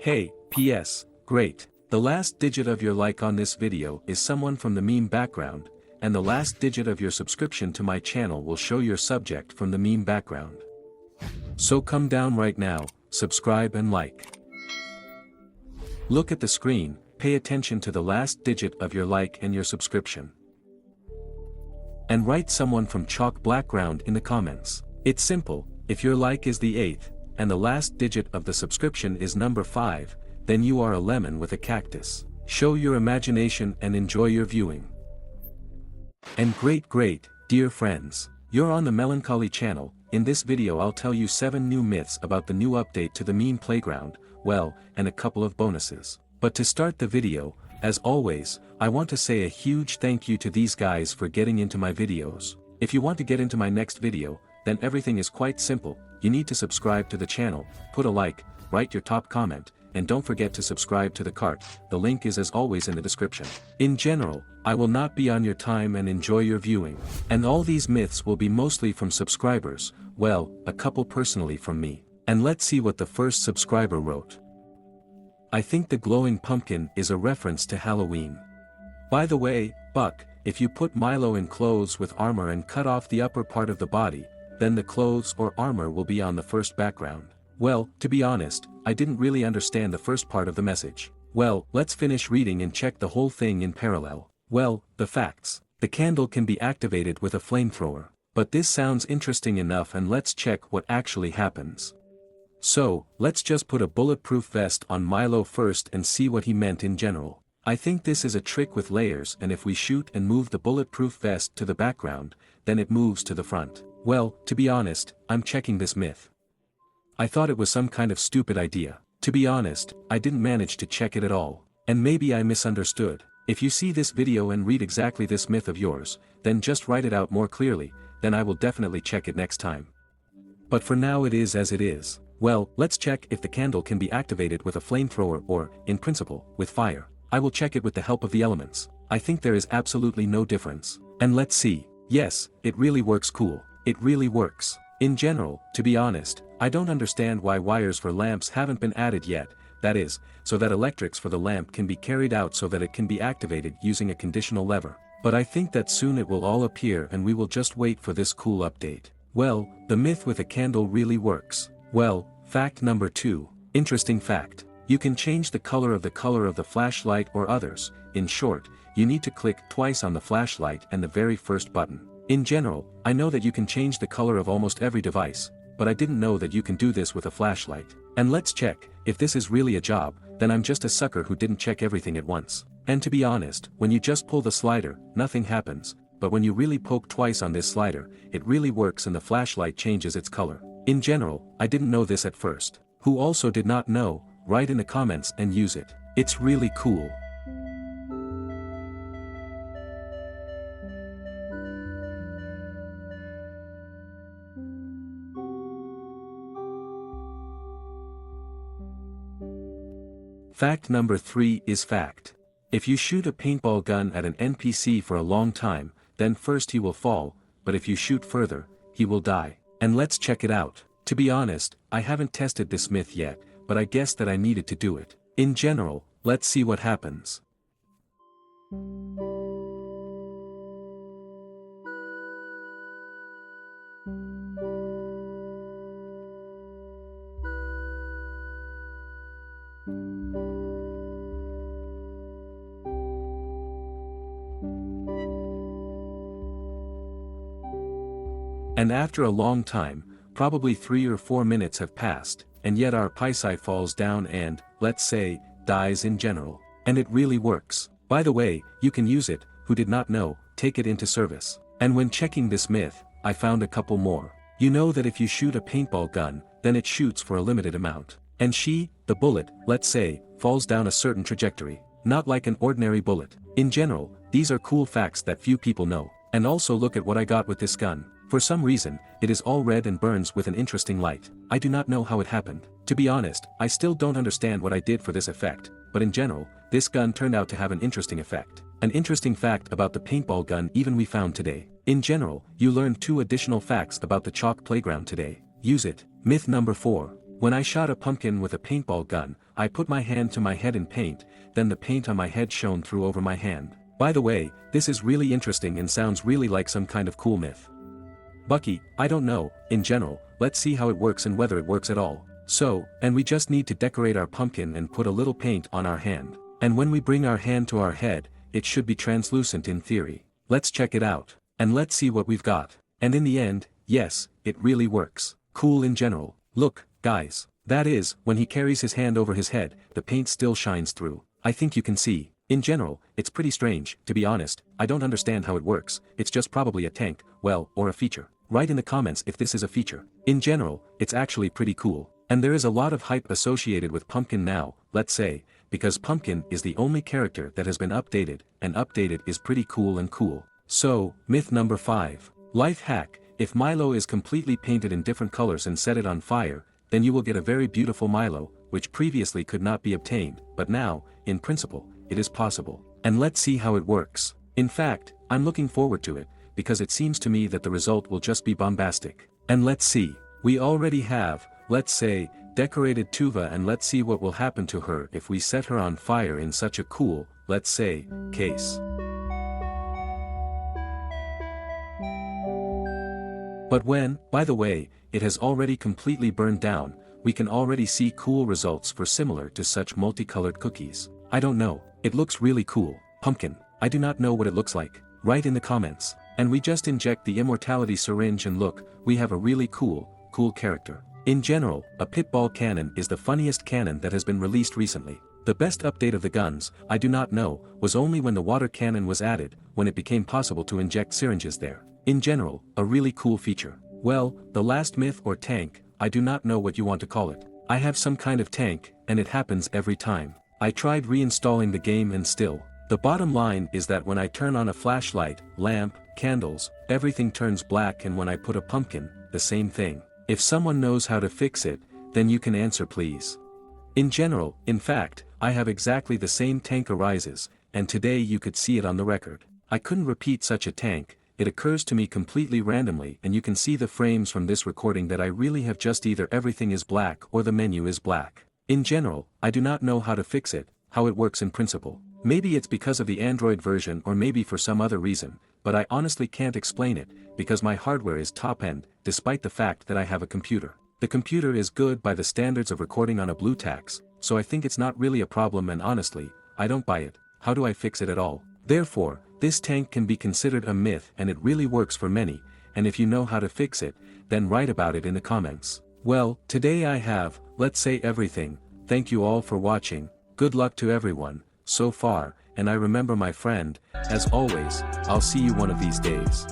Hey, PS, great. The last digit of your like on this video is someone from the meme background, and the last digit of your subscription to my channel will show your subject from the meme background. So come down right now, subscribe and like. Look at the screen, pay attention to the last digit of your like and your subscription. And write someone from chalk background in the comments. It's simple, if your like is the 8th, and the last digit of the subscription is number 5, then you are a lemon with a cactus. Show your imagination and enjoy your viewing. And great, dear friends, you're on the Melancholy channel. In this video I'll tell you 7 new myths about the new update to the meme playground, well, and a couple of bonuses. But to start the video, as always, I want to say a huge thank you to these guys for getting into my videos. If you want to get into my next video, then everything is quite simple. You need to subscribe to the channel, put a like, write your top comment, and don't forget to subscribe to the cart. The link is as always in the description. In general, I will not be on your time and enjoy your viewing. And all these myths will be mostly from subscribers, well, a couple personally from me. And let's see what the first subscriber wrote. I think the glowing pumpkin is a reference to Halloween. By the way, Buck, if you put Milo in clothes with armor and cut off the upper part of the body, then the clothes or armor will be on the first background. Well, to be honest, I didn't really understand the first part of the message. Well, let's finish reading and check the whole thing in parallel. Well, the facts. The candle can be activated with a flamethrower. But this sounds interesting enough, and let's check what actually happens. So, let's just put a bulletproof vest on Milo first and see what he meant in general. I think this is a trick with layers, and if we shoot and move the bulletproof vest to the background, then it moves to the front. Well, to be honest, I'm checking this myth. I thought it was some kind of stupid idea. To be honest, I didn't manage to check it at all. And maybe I misunderstood. If you see this video and read exactly this myth of yours, then just write it out more clearly, then I will definitely check it next time. But for now it is as it is. Well, let's check if the candle can be activated with a flamethrower or, in principle, with fire. I will check it with the help of the elements. I think there is absolutely no difference. And let's see. Yes, it really works cool. It really works. In general, to be honest, I don't understand why wires for lamps haven't been added yet, that is, so that electrics for the lamp can be carried out so that it can be activated using a conditional lever. But I think that soon it will all appear and we will just wait for this cool update. Well, the myth with a candle really works. Well, fact number 2. Interesting fact. You can change the color of the flashlight or others. In short, you need to click twice on the flashlight and the very first button. In general, I know that you can change the color of almost every device, but I didn't know that you can do this with a flashlight. And let's check, if this is really a job, then I'm just a sucker who didn't check everything at once. And to be honest, when you just pull the slider, nothing happens, but when you really poke twice on this slider, it really works and the flashlight changes its color. In general, I didn't know this at first. Who also did not know, write in the comments and use it. It's really cool. Fact number 3 is fact. If you shoot a paintball gun at an NPC for a long time, then first he will fall, but if you shoot further, he will die. And let's check it out. To be honest, I haven't tested this myth yet, but I guess that I needed to do it. In general, let's see what happens. And after a long time, probably 3 or 4 minutes have passed, and yet our Pisci falls down and, let's say, dies in general. And it really works. By the way, you can use it, who did not know, take it into service. And when checking this myth, I found a couple more. You know that if you shoot a paintball gun, then it shoots for a limited amount. And the bullet, let's say, falls down a certain trajectory. Not like an ordinary bullet. In general, these are cool facts that few people know. And also look at what I got with this gun. For some reason, it is all red and burns with an interesting light. I do not know how it happened. To be honest, I still don't understand what I did for this effect, but in general, this gun turned out to have an interesting effect. An interesting fact about the paintball gun even we found today. In general, you learned 2 additional facts about the chalk playground today. Use it. Myth number 4. When I shot a pumpkin with a paintball gun, I put my hand to my head in paint, then the paint on my head shone through over my hand. By the way, this is really interesting and sounds really like some kind of cool myth. Bucky, I don't know, in general, let's see how it works and whether it works at all. So, and we just need to decorate our pumpkin and put a little paint on our hand. And when we bring our hand to our head, it should be translucent in theory. Let's check it out. And let's see what we've got. And in the end, yes, it really works. Cool in general. Look, guys. That is, when he carries his hand over his head, the paint still shines through. I think you can see. In general, it's pretty strange, to be honest. I don't understand how it works. It's just probably a tank, well, or a feature. Write in the comments if this is a feature. In general, it's actually pretty cool. And there is a lot of hype associated with Pumpkin now, let's say, because Pumpkin is the only character that has been updated, and updated is pretty cool and cool. So, myth number 5. Life hack: if Milo is completely painted in different colors and set it on fire, then you will get a very beautiful Milo, which previously could not be obtained, but now, in principle, it is possible. And let's see how it works. In fact, I'm looking forward to it, because it seems to me that the result will just be bombastic. And let's see. We already have, let's say, decorated Tuva, and let's see what will happen to her if we set her on fire in such a cool, let's say, case. But when, by the way, it has already completely burned down, we can already see cool results for similar to such multicolored cookies. I don't know, it looks really cool. Pumpkin, I do not know what it looks like. Write in the comments. And we just inject the immortality syringe and look, we have a really cool character. In general, a pitball cannon is the funniest cannon that has been released recently. The best update of the guns, I do not know, was only when the water cannon was added, when it became possible to inject syringes there. In general, a really cool feature. Well, the last myth or tank, I do not know what you want to call it. I have some kind of tank, and it happens every time. I tried reinstalling the game and still. The bottom line is that when I turn on a flashlight, lamp, candles, everything turns black, and when I put a pumpkin, the same thing. If someone knows how to fix it, then you can answer please. In general, in fact, I have exactly the same tank arises, and today you could see it on the record. I couldn't repeat such a tank. It occurs to me completely randomly, and you can see the frames from this recording that I really have just either everything is black or the menu is black. In general, I do not know how to fix it, how it works in principle. Maybe it's because of the Android version or maybe for some other reason, but I honestly can't explain it, because my hardware is top-end, despite the fact that I have a computer. The computer is good by the standards of recording on a Blue Tax, so I think it's not really a problem, and honestly, I don't buy it. How do I fix it at all? Therefore, this tank can be considered a myth, and it really works for many, and if you know how to fix it, then write about it in the comments. Well, today I have, let's say, everything. Thank you all for watching. Good luck to everyone, so far, and I remember my friend, as always, I'll see you one of these days.